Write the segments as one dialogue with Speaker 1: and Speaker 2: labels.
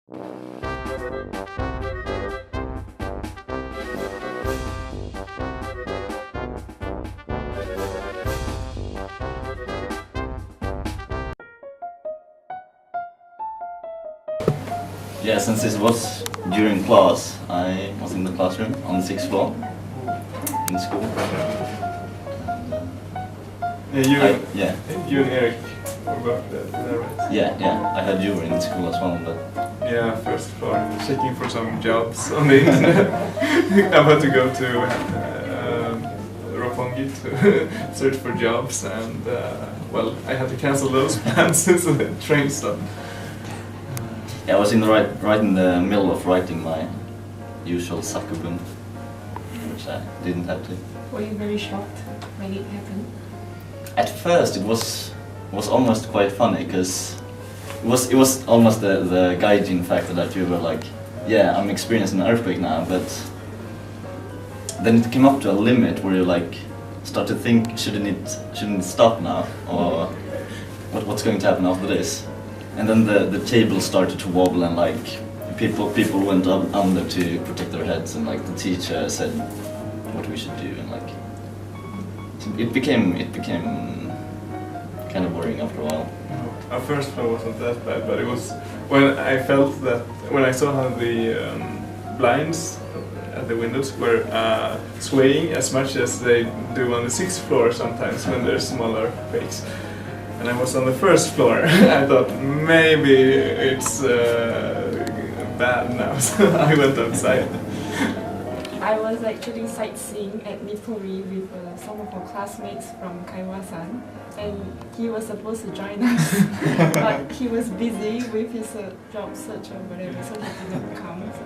Speaker 1: Yeah, since this was during class, I was in the classroom on the 6th floor in school.
Speaker 2: Yeah, you and Eric were both there, right?
Speaker 1: Yeah, I heard you were in school as well, but...
Speaker 2: Yeah, first floor, checking for some jobs on the internet. I'm about to go to Roppongi to search for jobs, and well, I had to cancel those plans since the train stopped.
Speaker 1: Yeah, I was right in the middle of writing my usual sakubun, which I didn't have to.
Speaker 3: Were you very shocked when it happened?
Speaker 1: At first, it was almost quite funny because it was almost the gaijin factor that you were like, yeah, I'm experiencing an earthquake now, but then it came up to a limit where you like start to think, shouldn't it stop now, or what's going to happen after this? And then the table started to wobble, and like people went under to protect their heads, and like the teacher said what we should do, and like so it became kind of worrying after a while.
Speaker 2: Our first floor wasn't that bad, but it was when I saw how the blinds at the windows were swaying as much as they do on the 6th floor sometimes when there's smaller quakes. And I was on the first floor. I thought maybe it's bad now, so I went outside.
Speaker 3: I was actually sightseeing at Nippori with some of our classmates from Kaiwa-san, and he was supposed to join us, but he was busy with his job search or whatever, so he didn't come. So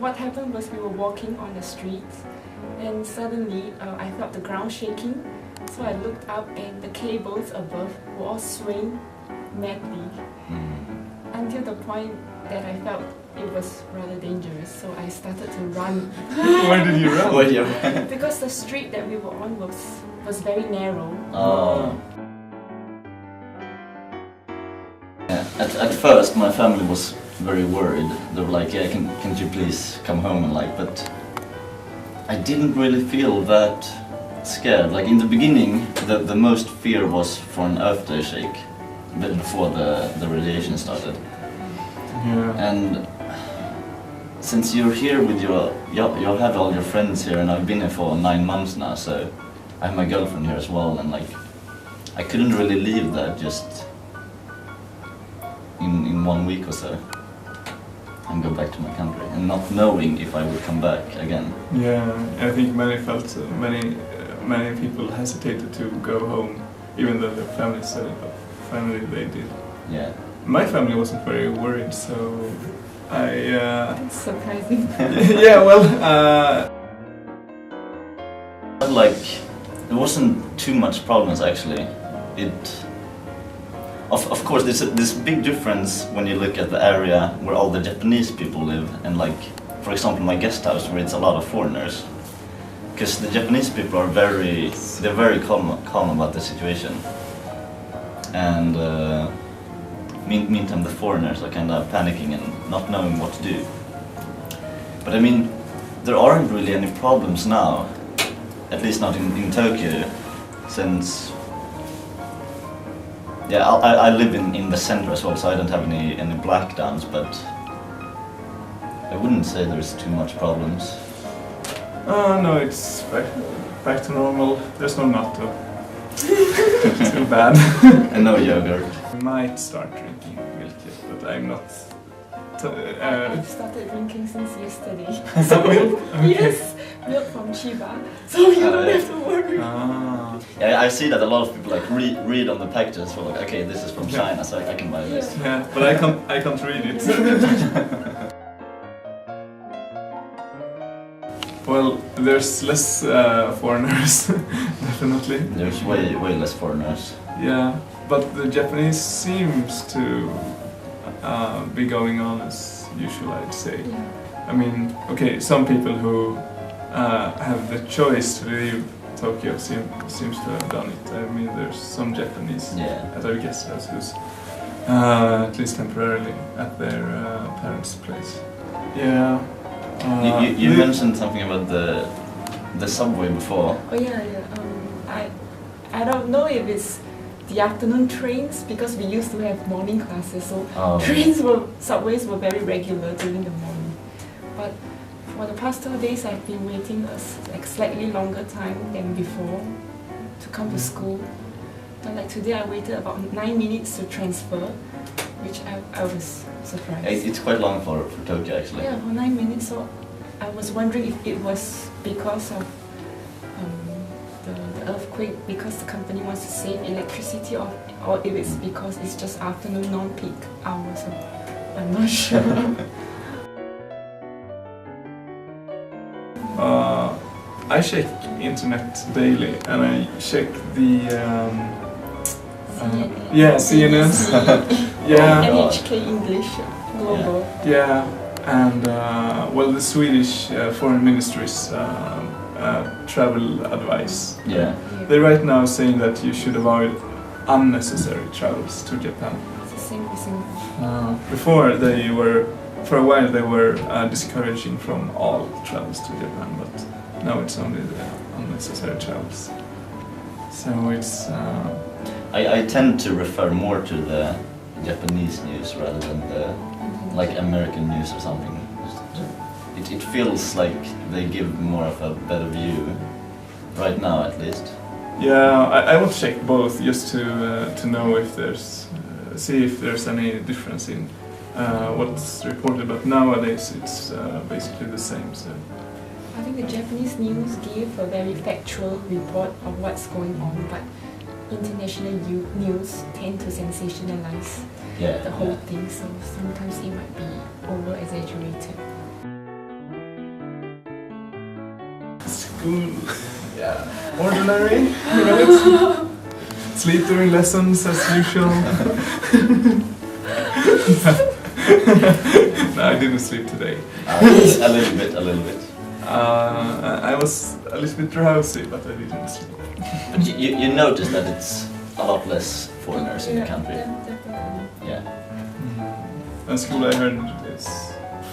Speaker 3: what happened was we were walking on the street, and suddenly I felt the ground shaking. So I looked up, and the cables above were all swaying madly, until the point that I felt it was rather dangerous, so I started to run.
Speaker 2: Where did you run?
Speaker 1: Where did you run?
Speaker 3: Because the street that we were on was very narrow.
Speaker 1: Oh. Yeah. At first, my family was very worried. They were like, "Yeah, can't you please come home?" And like, but I didn't really feel that scared. Like in the beginning, the most fear was for an aftershock, before the radiation started.
Speaker 2: Yeah.
Speaker 1: And since you're here with you have all your friends here, and I've been here for 9 months now, so I have my girlfriend here as well, and like I couldn't really leave that just in 1 week or so and go back to my country, and not knowing if I would come back again.
Speaker 2: Yeah, I think many people hesitated to go home, even though their family said it, but finally they did.
Speaker 1: Yeah.
Speaker 2: My family wasn't very worried, so
Speaker 3: That's surprising.
Speaker 2: yeah, well,
Speaker 1: like there wasn't too much problems actually. Of course, there's this big difference when you look at the area where all the Japanese people live, and like, for example, my guest house where it's a lot of foreigners. Because the Japanese people are very calm about the situation, and meantime the foreigners are kind of panicking and not knowing what to do. But I mean, there aren't really any problems now, at least not in Tokyo, since yeah, I live in the center as well, so I don't have any blackdowns, but I wouldn't say there's too much problems.
Speaker 2: no, it's back to normal. There's no natto. Too bad.
Speaker 1: And no yogurt.
Speaker 2: I might start drinking milk, but I'm not.
Speaker 3: I've started drinking since yesterday.
Speaker 2: Some milk? Okay.
Speaker 3: Yes, milk from Chiba, so you don't have to worry.
Speaker 2: Ah.
Speaker 1: Yeah, I see that a lot of people like read on the packages for like, okay, this is from China, so I can buy this.
Speaker 2: Yeah, but I can't read it. Well, there's less foreigners, definitely.
Speaker 1: There's way less foreigners.
Speaker 2: Yeah, but the Japanese seems to be going on as usual, I'd say.
Speaker 3: Yeah.
Speaker 2: I mean, okay, some people who have the choice to leave Tokyo seems to have done it. I mean, there's some Japanese
Speaker 1: Yeah.
Speaker 2: at our guest house who's At least temporarily, at their parents' place. Yeah.
Speaker 1: You mentioned something about the subway before.
Speaker 3: Oh yeah. I don't know if it's the afternoon trains because we used to have morning classes, so subways were very regular during the morning. But for the past 2 days, I've been waiting a slightly longer time than before to come to school. And like today, I waited about 9 minutes to transfer, which I was surprised.
Speaker 1: It's quite long for Tokyo actually.
Speaker 3: Yeah, for 9 minutes. So I was wondering if it was because of the earthquake, because the company wants to save electricity, or if it's because it's just afternoon non-peak hours. So I'm not sure.
Speaker 2: I check internet daily, and I check the CNN. Yeah.
Speaker 3: NHK English Global.
Speaker 2: Yeah, and well, the Swedish Foreign Ministry's travel advice.
Speaker 1: Yeah.
Speaker 2: They're right now saying that you should avoid unnecessary travels to Japan.
Speaker 3: It's the same as in
Speaker 2: Before for a while they were discouraging from all travels to Japan, but now it's only the unnecessary travels. So it's.
Speaker 1: I tend to refer more to the Japanese news rather than the like American news or something. It feels like they give more of a better view right now, at least.
Speaker 2: Yeah, I will check both just to know if there's see if there's any difference in what's reported. But nowadays it's basically the same. So
Speaker 3: I think the Japanese news give a very factual report of what's going on, but international news tend to sensationalize the whole thing, so sometimes it might be over-exaggerated.
Speaker 2: School, yeah, ordinary, right? Sleep during lessons as usual. No, I didn't sleep today.
Speaker 1: A little bit.
Speaker 2: I was a little bit drowsy, but I didn't sleep.
Speaker 1: But you notice that it's a lot less foreigners in the country.
Speaker 3: Definitely.
Speaker 1: Yeah.
Speaker 2: And school, I heard, is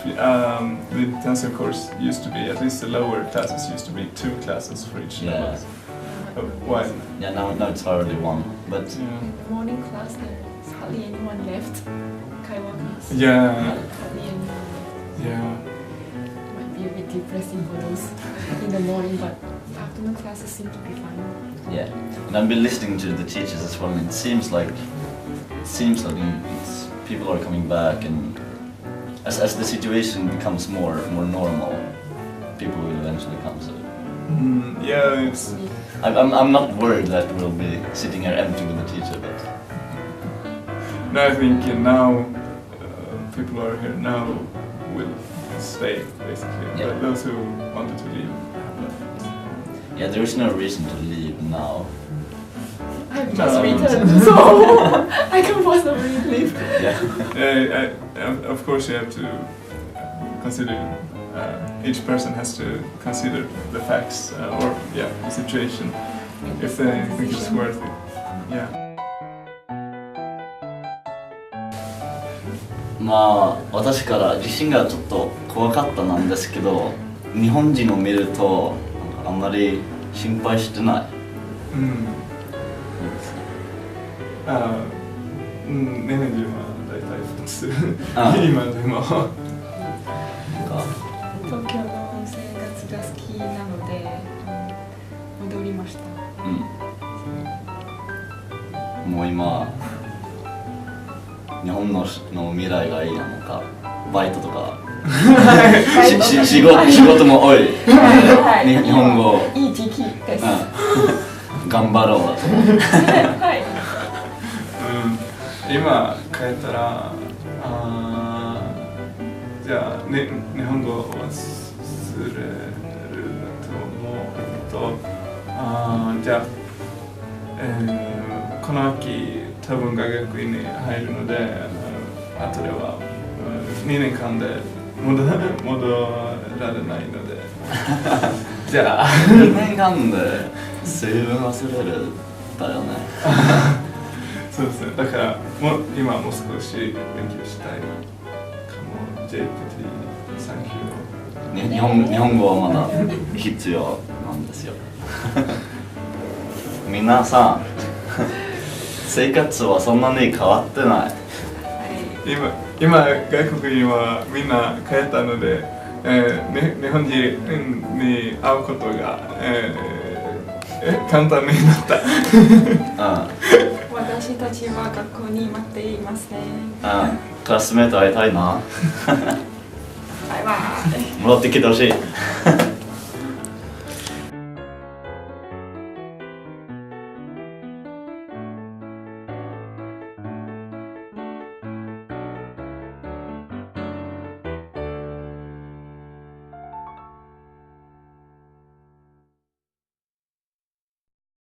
Speaker 2: the intensive course used to be, at least the lower classes used to be 2 classes for each level. Why?
Speaker 1: Yeah, now it's hardly one, but
Speaker 3: Morning class, there's hardly anyone left. Kaiwa class.
Speaker 2: Yeah.
Speaker 3: Hardly anyone left.
Speaker 2: Yeah.
Speaker 3: Might be a bit depressing for those in the morning, but afternoon classes seem to be fun.
Speaker 1: yeah. And I've been listening to the teachers as well, and it seems like people are coming back, and as the situation becomes more normal, people will eventually come. So
Speaker 2: Yeah, it's.
Speaker 1: I'm not worried that we'll be sitting here empty with the teacher, but
Speaker 2: No, I think now people are here now will stay basically.
Speaker 1: Yeah.
Speaker 2: But those who wanted to leave have left.
Speaker 1: yeah, there is no reason to leave now.
Speaker 3: I've just returned, so I can possibly leave.
Speaker 1: Yeah.
Speaker 2: Of course, you have to consider. Each person has to consider the facts or the situation if they think it's worth it. Yeah.
Speaker 1: まあ私から地震がちょっと怖かったなんですけど、日本人を見るとあんまり心配してない。
Speaker 2: ネネジは大体普通今でも
Speaker 3: 東京の生活が好きなので、戻りました。
Speaker 1: もう今日本の未来がいいなのか、バイトとか仕事も多い、日本語
Speaker 3: いい時期です。
Speaker 1: 頑張ろうだと。
Speaker 3: はい。
Speaker 2: 今変えたらじゃあ、日本語を忘れると思うとじゃあ、この秋多分大学院に入るのであとでは2年間で戻られないのでじゃあ
Speaker 1: 2年間で水分忘れるだよね。
Speaker 2: そうですね。だから今はもう少し勉強したいかも。JPT、サンキュー。
Speaker 1: 日本語はまだ必要なんですよ。みんなさ、生活はそんなに変わってない。
Speaker 2: 今外国にはみんな帰ったので、日本人に会うことが、簡単になった。
Speaker 3: 私たちは学校に待っていますね。
Speaker 1: クラスメート会いたいな。
Speaker 3: バイバイ。
Speaker 1: 戻ってきてほしい。